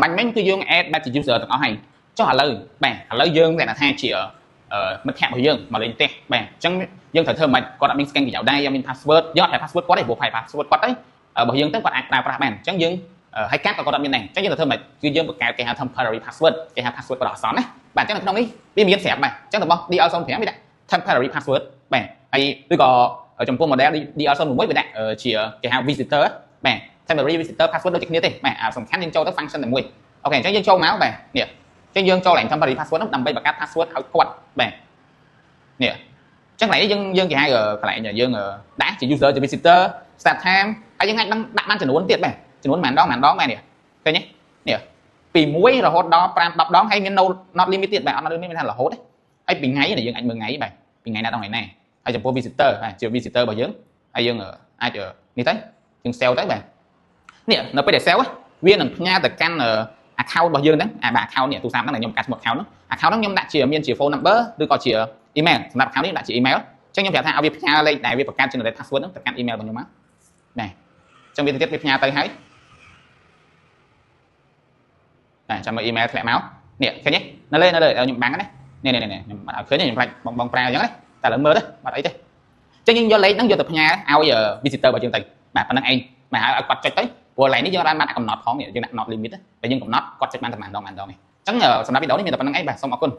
bánh mấy cứ dương add ba chỉ userទាំងអស់ហើយចុះឥឡូវបាទឥឡូវយើងតែថាជាមិត្តភក្តិរបស់យើងមកលេងផ្ទះបាទអញ្ចឹងយើងត្រូវធ្វើមិនគាត់អត់មាន scan កញ្ចៅដែរយើងមាន password យើងអត់ប្រើ password គាត់ទេព្រោះ password គាត់ទៅរបស់យើងទៅគាត់អាចប្រើប្រាស់បានអញ្ចឹងយើងហើយកាត់ក៏គាត់អត់មានដែរអញ្ចឹងយើងត្រូវធ្វើមិនគឺយើងបង្កើតគេហៅ temporary password គេហៅ password គាត់អត់អសនណាបាទអញ្ចឹងនៅក្នុងនេះវាមានស្រាប់បាទអញ្ចឹងរបស់ DL05 វាដាក់ temporary password បាទហើយឬក៏ចំពោះ model DL01 វាដាក់ជាគេហៅ visitor បាទ temporary visitor password ដូចគ្នាទេបាទសំខាន់យើងចូលទៅ function តែមួយអូខេអញ្ចឹងយើងចូលមកបាទនេះអញ្ចឹងយើងចូលឡើង temporary password នោះដើម្បីបង្កើត password ឲ្យគាត់បាទនេះអញ្ចឹងកន្លែងនេះយើងគេហៅកន្លែងយើងដាក់ជា user ជា visitor start time ហើយយើងអាចដាក់បានចំនួនទៀតបាទចំនួនប៉ុន្មានដងបាទនេះឃើញទេនេះពី1រហូតដល់5 10ដងហើយមាន not limit ទៀតបាទអត់ not limit មានថារហូតទេហើយពីថ្ងៃនេះយើងអាចមើលថ្ងៃបាទពីថ្ងៃណាដល់ថ្ងៃណាហើយចំពោះ visitor បាទជា visitor របស់យើងហើយយើងអាចនេះទៅយើង sell ទៅបាទនេះនៅពេលដែល sell វានឹងផ្ញើទៅកាន់ account របស់យើងហ្នឹងបាទ account នេះទូរស័ព្ទហ្នឹងខ្ញុំបង្កើតឈ្មោះ account ហ្នឹង account ហ្នឹងខ្ញុំដាក់ជាមានជា phone number ឬក៏ជា email សម្រាប់ account នេះដាក់ជា email អញ្ចឹងខ្ញុំប្រាប់ថាឲ្យវាផ្ញើលេខដែលវាបង្កើត generate password ហ្នឹងទៅកាន់ email របស់ខ្ញុំមកបាទអញ្ចឹងវាទៀតវាផ្ញើទៅហើយបាទចាំមើល email ធ្លាក់មកនេះឃើញទេនៅលើខ្ញុំបាំងណានេះខ្ញុំអត់ឃើញទេខ្ញុំខ្លាចបងប្រើអញ្ចឹងណាតែលើមើលទៅបាត់អីទេអញ្ចឹងយើងយកលេខហ្នឹងយកទៅផ្ញើឲ្យ visitor របស់យើងទៅបាទប៉ុណ្្នឹងឯងបាទឲ្យគាត់ចុចទៅព្រោះកន្លែងនេះយើងអត់បានកំណត់ផងយើងដាក់ not limit តែយើងកំណត់គាត់ចុចបានតែម្ដងឯងអញ្ចឹងសម្រាប់វីដេអូនេះមានតែប៉ុណ្្នឹងឯងបាទសូមអរគុណ